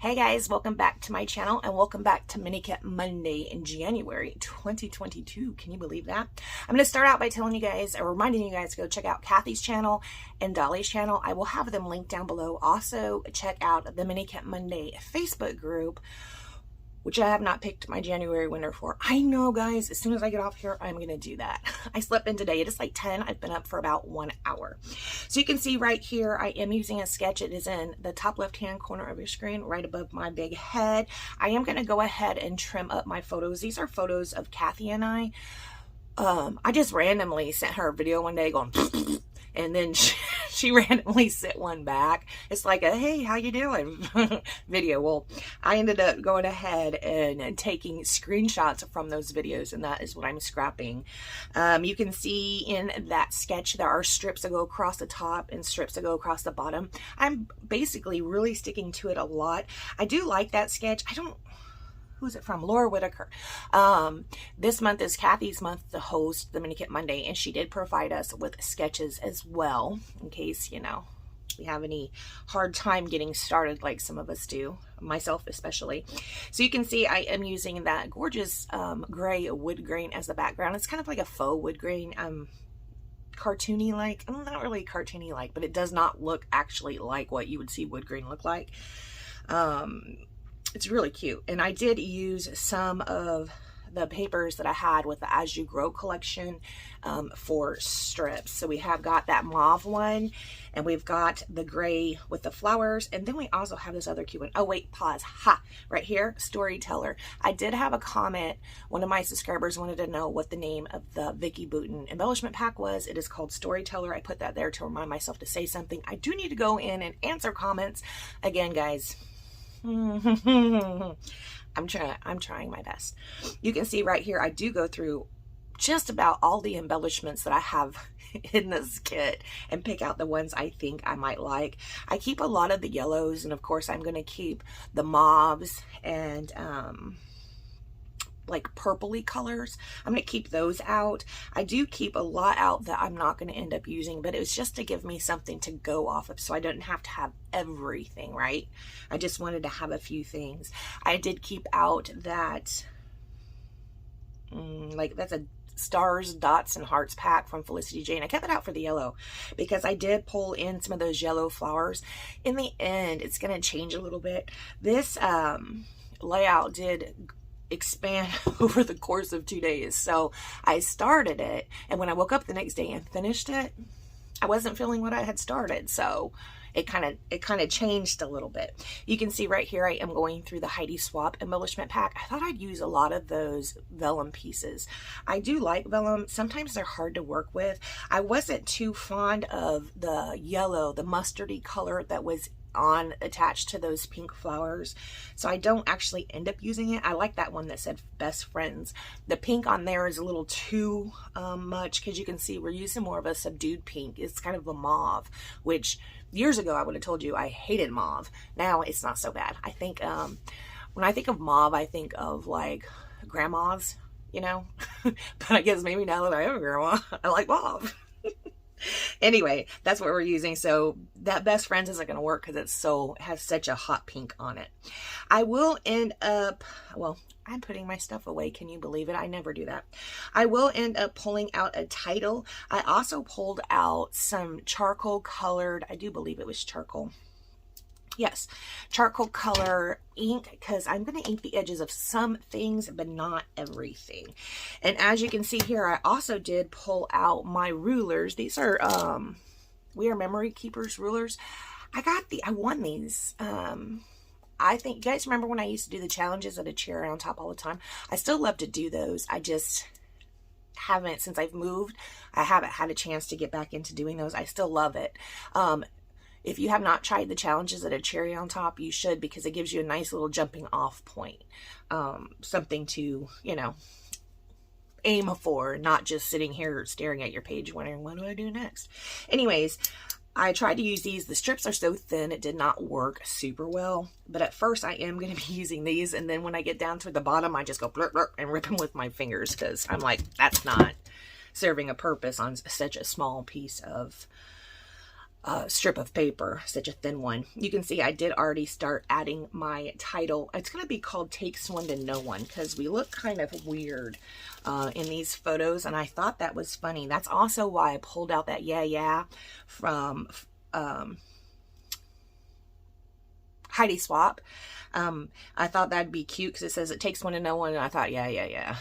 Hey guys, welcome back to my channel and welcome back to Mini Kit Monday in January 2022. Can you believe that? I'm going to start out by telling you guys or reminding you guys to go check out Kathy's channel and Dollie's channel. I will have them linked down below. Also, check out the Mini Kit Monday Facebook group, which I have not picked my January winner for. I know, guys, as soon as I get off here, I'm going to do that. I slept in today. It is like 10. I've been up for about 1 hour. So you can see right here, I am using a sketch. It is in the top left-hand corner of your screen, right above my big head. I am going to go ahead and trim up my photos. These are photos of Kathy and I. I just randomly sent her a video one day going, and then she randomly sent one back. It's like a, hey, how you doing? video. Well, I ended up going ahead and taking screenshots from those videos, and that is what I'm scrapping. You can see in that sketch there are strips that go across the top and strips that go across the bottom. I'm basically really sticking to it a lot. I do like that sketch. Who's it from? Laura Whitaker. This month is Kathy's month to host the Mini Kit Monday, and she did provide us with sketches as well, in case, you know, we have any hard time getting started like some of us do, myself especially. So you can see I am using that gorgeous gray wood grain as the background. It's kind of like a faux wood grain, cartoony like. Not really cartoony like, but it does not look actually like what you would see wood grain look like. It's really cute, and I did use some of the papers that I had with the As You Grow collection for strips. So we have got that mauve one, and we've got the gray with the flowers, and then we also have this other cute one. Oh wait, pause. Ha! Right here, Storyteller. I did have a comment. One of my subscribers wanted to know what the name of the Vicky Bouton embellishment pack was. It is called Storyteller. I put that there to remind myself to say something. I do need to go in and answer comments. Again, guys, I'm trying my best. You can see right here I do go through just about all the embellishments that I have in this kit and pick out the ones I think I might like. I keep a lot of the yellows, and of course I'm going to keep the mauves and like purpley colors. I'm going to keep those out. I do keep a lot out that I'm not going to end up using, but it was just to give me something to go off of so I didn't have to have everything, right? I just wanted to have a few things. I did keep out that like that's a stars, dots, and hearts pack from Felicity Jane. I kept it out for the yellow because I did pull in some of those yellow flowers. In the end, it's going to change a little bit. This layout did expand over the course of 2 days. So I started it, and when I woke up the next day and finished it, I wasn't feeling what I had started. So it kind of changed a little bit. You can see right here I am going through the Heidi Swap embellishment pack. I thought I'd use a lot of those vellum pieces. I do like vellum. Sometimes they're hard to work with. I wasn't too fond of the yellow, the mustardy color that was attached to those pink flowers, so I don't actually end up using it. I like that one that said best friends. The pink on there is a little too much, because you can see we're using more of a subdued pink. It's kind of a mauve, which years ago I would have told you I hated mauve. Now it's not so bad. I think when I think of mauve, I think of like grandmas, you know. But I guess maybe now that I am a grandma, I like mauve. Anyway, that's what we're using. So that best friends isn't going to work because it has such a hot pink on it. I will end up, well, I'm putting my stuff away. Can you believe it? I never do that. I will end up pulling out a title. I also pulled out some charcoal colored, I do believe it was charcoal. Yes, charcoal color ink, because I'm going to ink the edges of some things, but not everything. And as you can see here, I also did pull out my rulers. These are We Are Memory Keepers rulers. I won these. I think you guys remember when I used to do the challenges at a chair on top all the time. I still love to do those. I just haven't, since I've moved, I haven't had a chance to get back into doing those. I still love it. If you have not tried the challenges at a cherry on top, you should, because it gives you a nice little jumping off point. Something to, you know, aim for, not just sitting here staring at your page wondering, what do I do next? Anyways, I tried to use these. The strips are so thin, it did not work super well. But at first, I am going to be using these. And then when I get down to the bottom, I just go blurp, blurp, and rip them with my fingers, because I'm like, that's not serving a purpose on such a small piece of strip of paper, such a thin one. You can see I did already start adding my title. It's going to be called Takes One to Know One, because we look kind of weird in these photos, and I thought that was funny. That's also why I pulled out that yeah from Heidi Swap. I thought that'd be cute because it says it takes one to know one, and I thought yeah.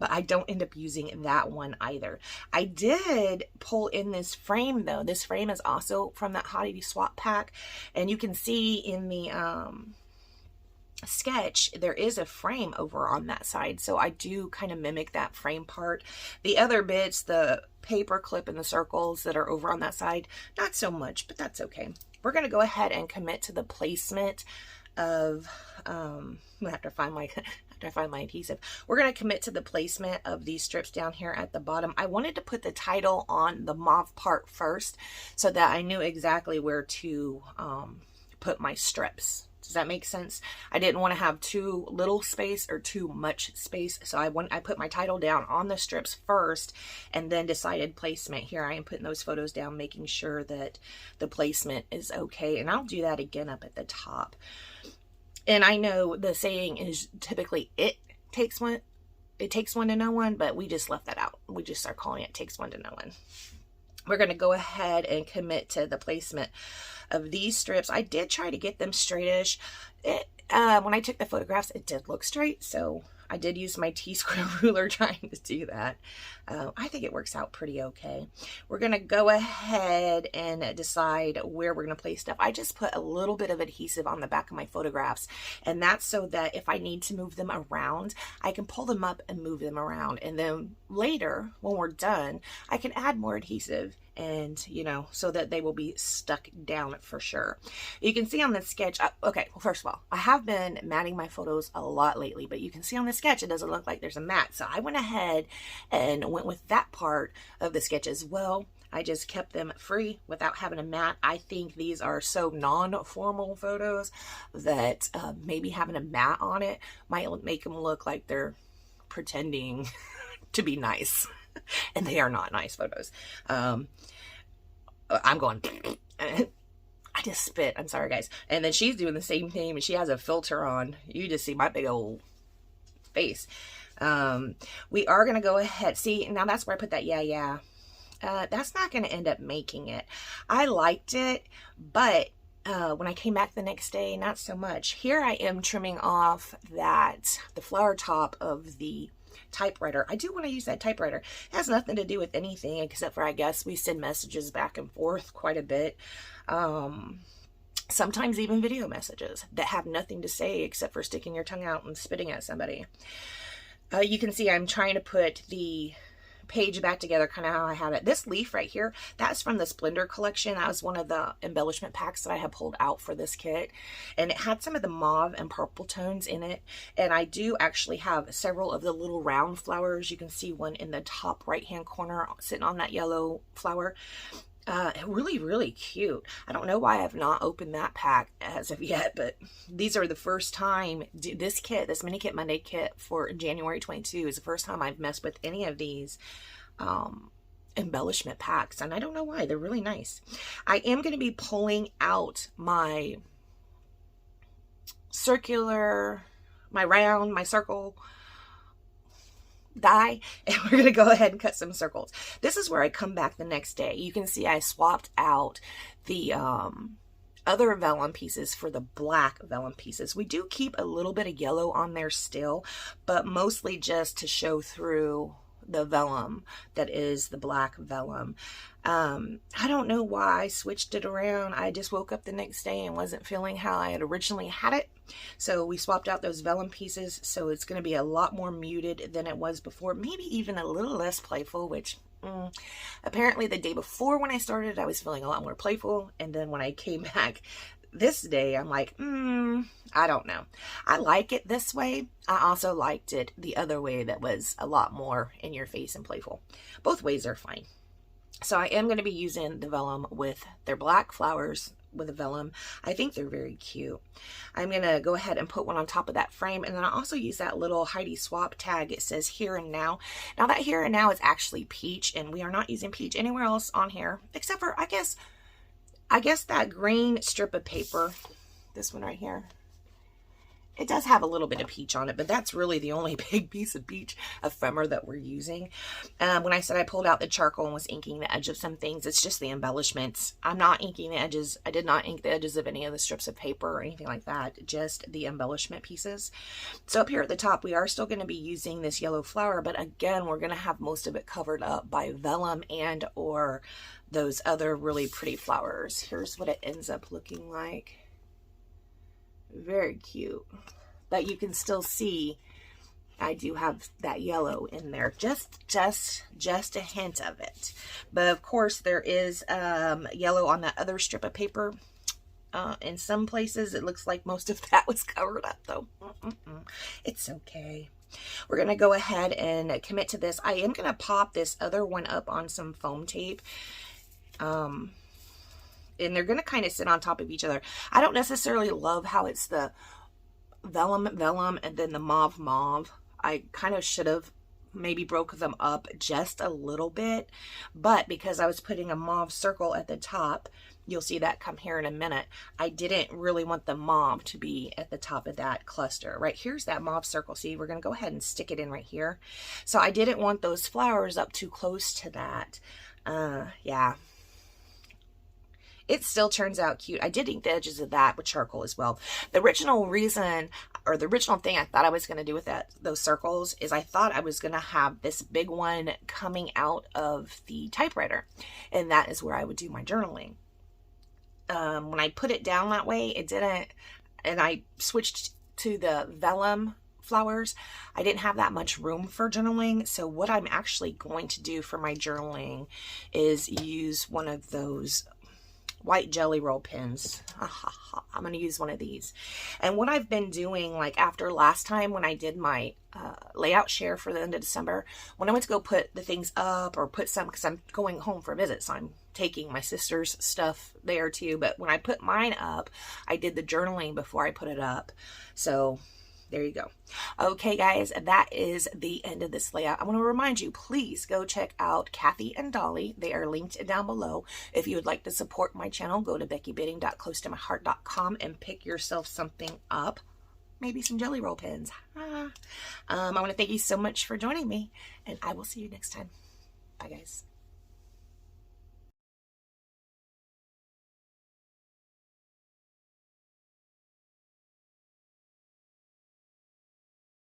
But I don't end up using that one either. I did pull in this frame though. This frame is also from that Heidi Swap pack, and you can see in the sketch there is a frame over on that side, so I do kind of mimic that frame part. The other bits, the paper clip and the circles that are over on that side, not so much, but that's okay. We're going to go ahead and commit to the placement of I have to find my adhesive. We're going to commit to the placement of these strips down here at the bottom. I wanted to put the title on the mauve part first so that I knew exactly where to put my strips. Does that make sense? I didn't want to have too little space or too much space, so I put my title down on the strips first and then decided placement. Here I am putting those photos down, making sure that the placement is okay, and I'll do that again up at the top. And I know the saying is typically it takes one to know one, but we just left that out. We just start calling it takes one to know one. We're going to go ahead and commit to the placement of these strips. I did try to get them straightish. When I took the photographs, it did look straight, so I did use my T-square ruler trying to do that. I think it works out pretty okay. We're going to go ahead and decide where we're going to place stuff. I just put a little bit of adhesive on the back of my photographs, and that's so that if I need to move them around, I can pull them up and move them around. And then later, when we're done, I can add more adhesive, and you know, so that they will be stuck down for sure. You can see on the sketch, okay, well, first of all, I have been matting my photos a lot lately, but you can see on the sketch it doesn't look like there's a mat, so I went ahead and went with that part of the sketch as well. I just kept them free without having a mat. I think these are so non-formal photos that maybe having a mat on it might make them look like they're pretending to be nice. And they are not nice photos. I'm going, I just spit. I'm sorry, guys. And then she's doing the same thing, and she has a filter on. You just see my big old face. We are going to go ahead. See, now that's where I put that yeah. That's not going to end up making it. I liked it, but when I came back the next day, not so much. Here I am trimming off the flower top of the typewriter. I do want to use that typewriter. It has nothing to do with anything except for, I guess, we send messages back and forth quite a bit. Sometimes even video messages that have nothing to say except for sticking your tongue out and spitting at somebody. You can see I'm trying to put the page back together kind of how I had it. This leaf right here, that's from the Splendor collection. That was one of the embellishment packs that I had pulled out for this kit, and it had some of the mauve and purple tones in it. And I do actually have several of the little round flowers. You can see one in the top right hand corner sitting on that yellow flower. Really cute. I don't know why I've not opened that pack as of yet, but these are the first time this kit, this mini kit Monday kit for January 22 is the first time I've messed with any of these embellishment packs, and I don't know why. They're really nice. I am going to be pulling out my circle die, and we're going to go ahead and cut some circles. This is where I come back the next day. You can see I swapped out the other vellum pieces for the black vellum pieces. We do keep a little bit of yellow on there still, but mostly just to show through the vellum that is the black vellum. I don't know why I switched it around. I just woke up the next day and wasn't feeling how I had originally had it. So we swapped out those vellum pieces, so it's going to be a lot more muted than it was before. Maybe even a little less playful, which apparently the day before when I started, I was feeling a lot more playful. And then when I came back this day, I'm like, I don't know. I like it this way. I also liked it the other way that was a lot more in your face and playful. Both ways are fine. So I am going to be using the vellum with their black flowers with a vellum. I think they're very cute. I'm going to go ahead and put one on top of that frame, and then I also use that little Heidi Swap tag. It says here and now. Now that here and now is actually peach, and we are not using peach anywhere else on here except for, I guess, I guess that green strip of paper, this one right here, it does have a little bit of peach on it, but that's really the only big piece of peach ephemera that we're using. When I said I pulled out the charcoal and was inking the edge of some things, it's just the embellishments. I'm not inking the edges. I did not ink the edges of any of the strips of paper or anything like that, just the embellishment pieces. So up here at the top, we are still going to be using this yellow flower, but again, we're going to have most of it covered up by vellum and or those other really pretty flowers. Here's what it ends up looking like. Very cute, but you can still see I do have that yellow in there, just a hint of it. But of course there is yellow on that other strip of paper. In some places it looks like most of that was covered up though. It's okay. We're gonna go ahead and commit to this. I am gonna pop this other one up on some foam tape. And they're going to kind of sit on top of each other. I don't necessarily love how it's the vellum and then the mauve. I kind of should have maybe broke them up just a little bit, but because I was putting a mauve circle at the top, you'll see that come here in a minute, I didn't really want the mauve to be at the top of that cluster. Right here's that mauve circle. See, we're going to go ahead and stick it in right here. So I didn't want those flowers up too close to that. Yeah. It still turns out cute. I did ink the edges of that with charcoal as well. The original reason, or the original thing I thought I was going to do with those circles is I thought I was going to have this big one coming out of the typewriter. And that is where I would do my journaling. When I put it down that way, it didn't, and I switched to the vellum flowers, I didn't have that much room for journaling. So what I'm actually going to do for my journaling is use one of those white jelly roll pens. I'm going to use one of these. And what I've been doing, like after last time when I did my layout share for the end of December, when I went to go put the things up or put some, because I'm going home for a visit, so I'm taking my sister's stuff there too. But when I put mine up, I did the journaling before I put it up. So there you go. Okay, guys, that is the end of this layout. I want to remind you, please go check out Kathy and Dolly. They are linked down below. If you would like to support my channel, go to beckybidding.closetomyheart.com and pick yourself something up. Maybe some jelly roll pens. I want to thank you so much for joining me, and I will see you next time. Bye, guys.